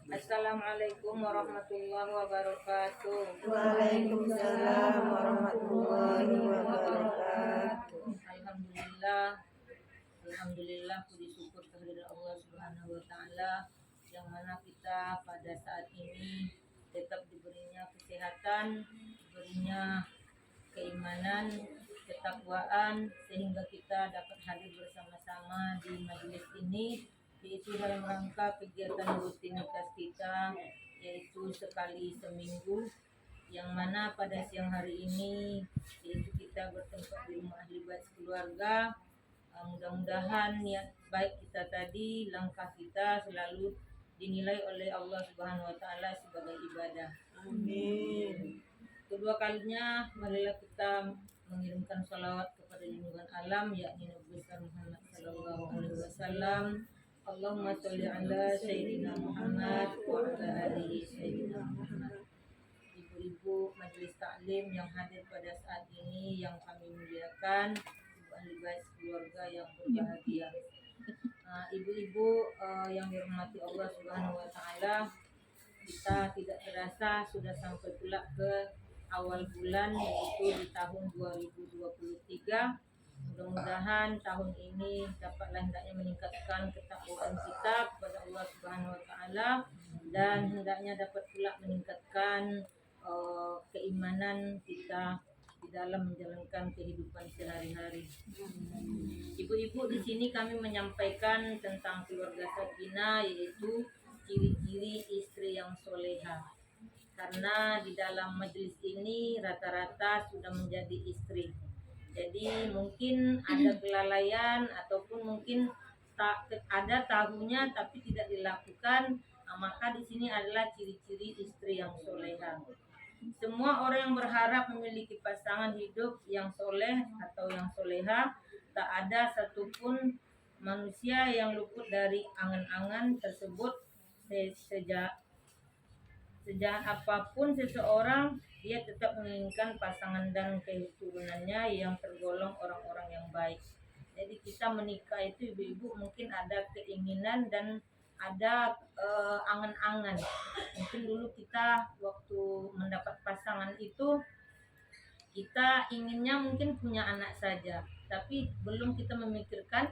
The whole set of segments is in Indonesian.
Assalamualaikum warahmatullahi wabarakatuh. Waalaikumsalam warahmatullahi wabarakatuh. Alhamdulillah, Alhamdulillah, puji syukur kehadirat Allah Subhanahu wa Ta'ala, yang mana kita pada saat ini tetap diberinya kesehatan, diberinya keimanan, ketakwaan, sehingga kita dapat hadir bersama-sama di majelis ini, yaitu dalam rangka kegiatan rutinitas kita, yaitu sekali seminggu, yang mana pada siang hari ini yaitu kita bertempat di rumah ahli bait keluarga. Mudah-mudahan niat baik kita tadi, langkah kita selalu dinilai oleh Allah Subhanahu wa Ta'ala sebagai ibadah. Amin. Kedua kalinya marilah kita mengirimkan salawat kepada junjungan alam, yakni Nabi besar Muhammad sallallahu alaihi wasallam. Allahumma sholli ala sayyidina Muhammad wa ala alihi sayyidina Muhammad. Ibu-ibu majelis taklim yang hadir pada saat ini yang kami muliakan, ibu ahli bait keluarga yang berbahagia. Ibu-ibu yang dirahmati Allah Subhanahu wa Ta'ala, kita tidak terasa sudah sampai pula ke awal bulan, yaitu di tahun 2023. Mudah-mudahan tahun ini dapatlah hendaknya meningkatkan ketakwaan kita kepada Allah Subhanahu wa Ta'ala, dan hendaknya dapat pula meningkatkan keimanan kita di dalam menjalankan kehidupan sehari-hari. Ibu-ibu, di sini kami menyampaikan tentang keluarga sakinah, yaitu ciri-ciri istri yang soleha. Karena di dalam majelis ini rata-rata sudah menjadi istri. Jadi mungkin ada kelalaian ataupun mungkin tak ada tahunya tapi tidak dilakukan. Maka di sini adalah ciri-ciri istri yang soleha. Semua orang yang berharap memiliki pasangan hidup yang soleh atau yang soleha, tak ada satupun manusia yang luput dari angan-angan tersebut. Sejahat apapun seseorang, dia tetap menginginkan pasangan dan keturunannya yang tergolong orang-orang yang baik. Jadi kita menikah itu, ibu-ibu, mungkin ada keinginan dan ada angan-angan. Mungkin dulu kita waktu mendapat pasangan itu, kita inginnya mungkin punya anak saja, tapi belum kita memikirkan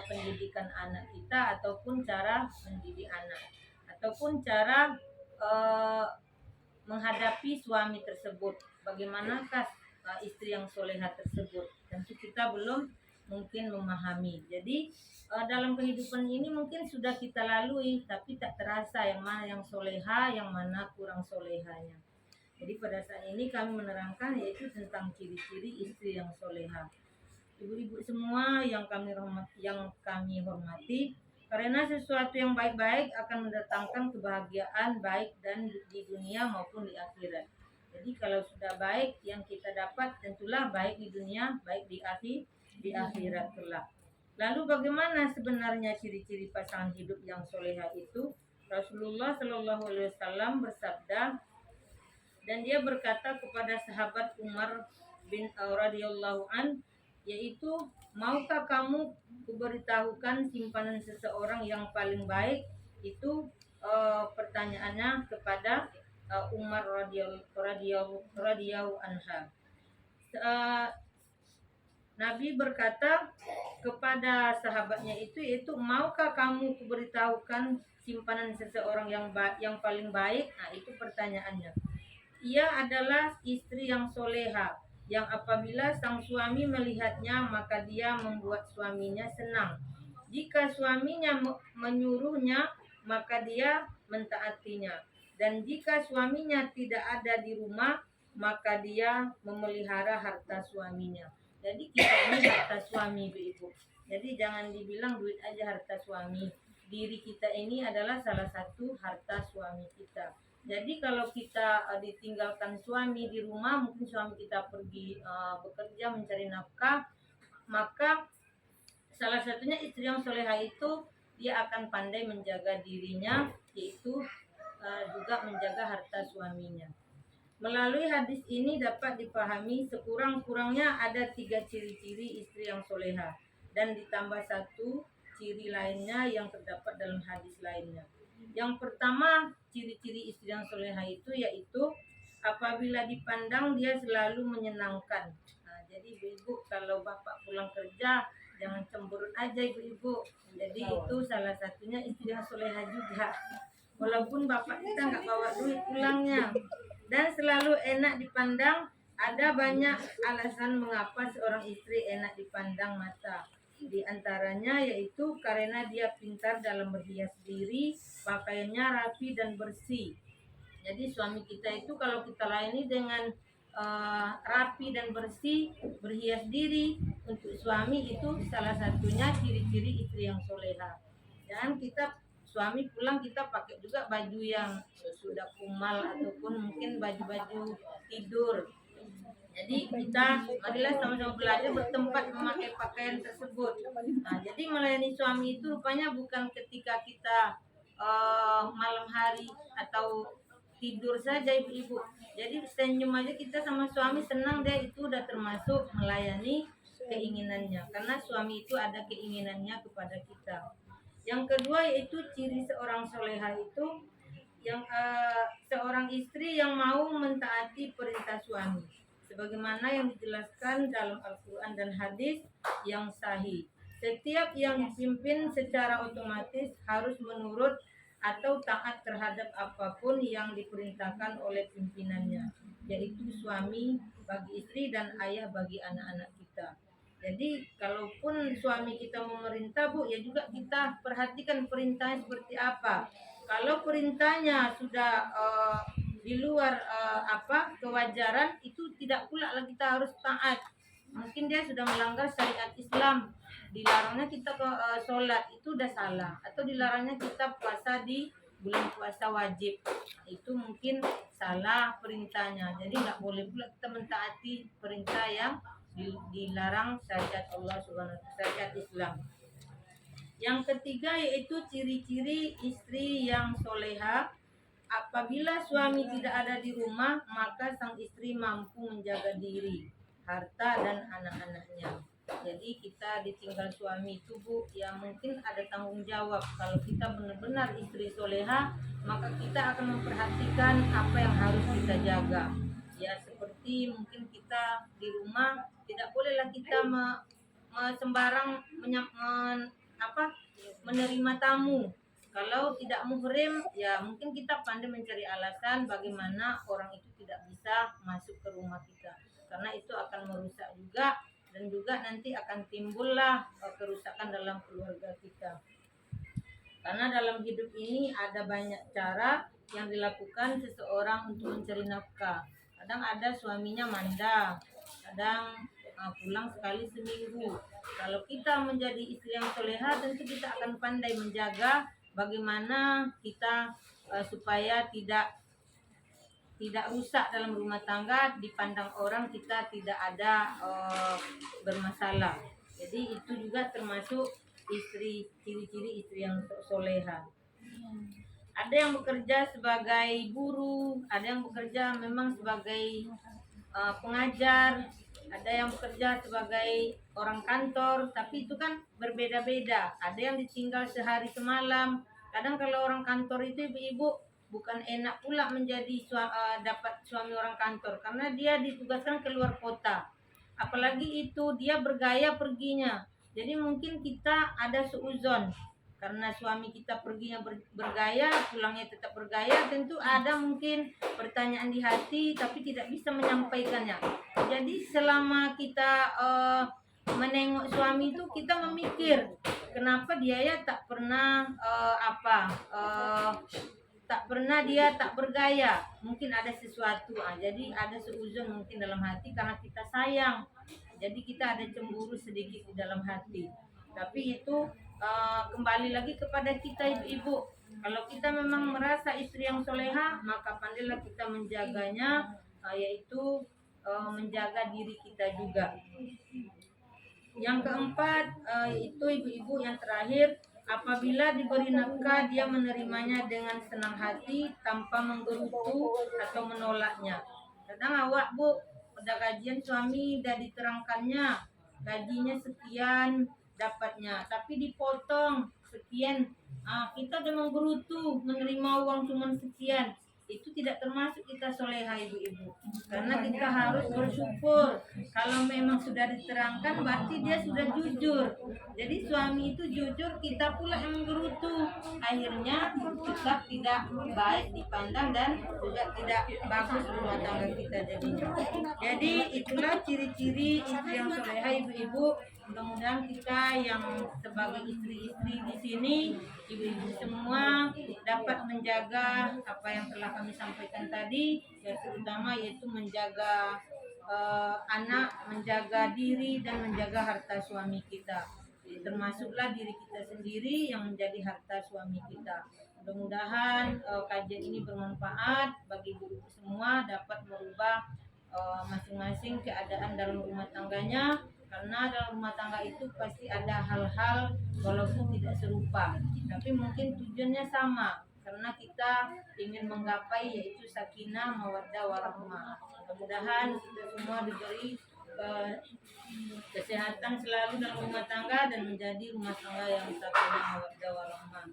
pendidikan anak kita, ataupun cara mendidik anak, ataupun cara menghadapi suami tersebut. Bagaimanakah istri yang soleha tersebut? Tentu kita belum mungkin memahami. Jadi dalam kehidupan ini mungkin sudah kita lalui, tapi tak terasa yang mana yang soleha, yang mana kurang solehanya. Jadi pada saat ini kami menerangkan yaitu tentang ciri-ciri istri yang soleha. Ibu-ibu semua yang kami hormati, karena sesuatu yang baik-baik akan mendatangkan kebahagiaan baik dan di dunia maupun di akhirat. Jadi kalau sudah baik yang kita dapat, tentulah baik di dunia, baik di akhirat kelak. Lalu bagaimana sebenarnya ciri-ciri pasangan hidup yang soleha itu? Rasulullah Shallallahu Alaihi Wasallam bersabda, dan dia berkata kepada sahabat Umar bin radhiyallahu an, yaitu, maukah kamu kuberitahukan simpanan seseorang yang paling baik? Itu pertanyaannya kepada Umar radhiyallahu anha. Nabi berkata kepada sahabatnya itu, yaitu, maukah kamu kuberitahukan simpanan seseorang yang paling baik? Nah, itu pertanyaannya. Ia adalah istri yang soleha, yang apabila sang suami melihatnya maka dia membuat suaminya senang. Jika suaminya menyuruhnya maka dia mentaatinya. Dan jika suaminya tidak ada di rumah maka dia memelihara harta suaminya. Jadi kita ini harta suami, ibu-ibu. Jadi jangan dibilang duit aja harta suami. Diri kita ini adalah salah satu harta suami kita. Jadi kalau kita ditinggalkan suami di rumah, mungkin suami kita pergi bekerja mencari nafkah, maka salah satunya istri yang soleha itu dia akan pandai menjaga dirinya, yaitu juga menjaga harta suaminya. Melalui hadis ini dapat dipahami sekurang-kurangnya ada 3 ciri-ciri istri yang soleha, dan ditambah 1 ciri lainnya yang terdapat dalam hadis lainnya. Yang pertama, ciri-ciri istri yang soleha itu yaitu apabila dipandang dia selalu menyenangkan. Nah, jadi ibu-ibu kalau bapak pulang kerja jangan cemberut aja ibu-ibu. Jadi itu salah satunya istri yang soleha juga. Walaupun bapak kita nggak bawa duit pulangnya, dan selalu enak dipandang. Ada banyak alasan mengapa seorang istri enak dipandang mata. Di antaranya yaitu karena dia pintar dalam berhias diri, pakaiannya rapi dan bersih. Jadi suami kita itu kalau kita layani dengan rapi dan bersih, berhias diri, untuk suami itu salah satunya ciri-ciri istri yang soleha. Dan kita suami pulang kita pakai juga baju yang sudah kumal ataupun mungkin baju-baju tidur. Jadi kita marilah sama-sama belajar bertempat memakai pakaian tersebut. Nah, jadi melayani suami itu rupanya bukan ketika kita malam hari atau tidur saja ibu-ibu. Jadi senyum aja kita sama suami senang, dia itu udah termasuk melayani keinginannya. Karena suami itu ada keinginannya kepada kita. Yang kedua yaitu ciri seorang soleha itu yang seorang istri yang mau mentaati perintah suami sebagaimana yang dijelaskan dalam Al-Quran dan hadis yang sahih. Setiap yang dipimpin secara otomatis harus menurut atau taat terhadap apapun yang diperintahkan oleh pimpinannya, yaitu suami bagi istri dan ayah bagi anak-anak kita. Jadi kalaupun suami kita memerintah Bu, ya juga kita perhatikan perintahnya seperti apa. Kalau perintahnya sudah di luar kewajaran, itu tidak pula lagi kita harus taat. Mungkin dia sudah melanggar syariat Islam, dilarangnya kita ke sholat, itu udah salah. Atau dilarangnya kita puasa di bulan puasa wajib, itu mungkin salah perintahnya. Jadi nggak boleh pula kita mentaati perintah yang dilarang syariat Allah Subhanahu wa taala, syariat Islam. Yang ketiga yaitu ciri-ciri istri yang soleha. Apabila suami tidak ada di rumah, maka sang istri mampu menjaga diri, harta dan anak-anaknya. Jadi kita ditinggal suami itu Bu, ya mungkin ada tanggung jawab. Kalau kita benar-benar istri soleha, maka kita akan memperhatikan apa yang harus kita jaga. Ya seperti mungkin kita di rumah tidak bolehlah kita sembarang menerima tamu. Kalau tidak muhrim, ya mungkin kita pandai mencari alasan bagaimana orang itu tidak bisa masuk ke rumah kita. Karena itu akan merusak juga, dan juga nanti akan timbullah kerusakan dalam keluarga kita. Karena dalam hidup ini ada banyak cara yang dilakukan seseorang untuk mencari nafkah. Kadang ada suaminya manda, kadang pulang sekali seminggu. Kalau kita menjadi istri yang soleha, tentu kita akan pandai menjaga bagaimana kita supaya tidak rusak dalam rumah tangga, dipandang orang kita tidak ada bermasalah. Jadi itu juga termasuk ciri-ciri istri yang soleha. Ada yang bekerja sebagai guru, ada yang bekerja memang sebagai pengajar, ada yang bekerja sebagai orang kantor, tapi itu kan berbeda-beda. Ada yang ditinggal sehari semalam. Kadang kalau orang kantor itu ibu-ibu bukan enak pula menjadi dapat suami orang kantor, karena dia ditugaskan keluar kota. Apalagi itu dia bergaya perginya. Jadi mungkin kita ada seuzon, karena suami kita perginya bergaya, pulangnya tetap bergaya, tentu ada mungkin pertanyaan di hati tapi tidak bisa menyampaikannya. Jadi selama kita menengok suami itu kita memikir kenapa dia ya tak pernah dia tak bergaya, mungkin ada sesuatu. Jadi ada seuzon mungkin dalam hati karena kita sayang, jadi kita ada cemburu sedikit di dalam hati. Tapi itu kembali lagi kepada kita ibu-ibu. Kalau kita memang merasa istri yang soleha, maka pandailah kita menjaganya, yaitu menjaga diri kita juga. Yang keempat itu ibu-ibu yang terakhir, apabila diberi nafkah dia menerimanya dengan senang hati tanpa menggerutu atau menolaknya. Kadang awak Bu, pada gajian suami udah diterangkannya gajinya sekian dapatnya, tapi dipotong sekian, kita udah menggerutu menerima uang cuma sekian, itu tidak termasuk kita soleha ibu-ibu, karena kita harus bersyukur. Kalau memang sudah diterangkan berarti dia sudah jujur. Jadi suami itu jujur, kita pula yang menggerutu, akhirnya kita tidak baik dipandang dan juga tidak bagus rumah tangga kita jadinya. Jadi itulah ciri-ciri istri yang soleha ibu-ibu. Mudah-mudahan kita yang sebagai istri-istri di sini, ibu-ibu semua dapat menjaga apa yang telah kami sampaikan tadi, ya terutama yaitu menjaga anak, menjaga diri dan menjaga harta suami kita. Termasuklah diri kita sendiri yang menjadi harta suami kita. Mudah-mudahan kajian ini bermanfaat bagi ibu semua, dapat merubah masing-masing keadaan dalam rumah tangganya, karena dalam rumah tangga itu pasti ada hal-hal walaupun tidak serupa, tapi mungkin tujuannya sama, karena kita ingin menggapai yaitu sakinah, mawaddah, warahmah. Mudah-mudahan kita semua diberi kesehatan selalu dalam rumah tangga dan menjadi rumah tangga yang sakinah, mawaddah, warahmah.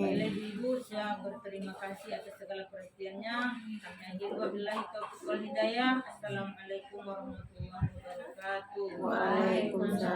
Baiklah ibu, saya berterima kasih atas segala perhatiannya. Kami akhiri wabillahi taufiq wal hidayah. Assalamualaikum warahmatullahi wabarakatuh. Waalaikumsalam.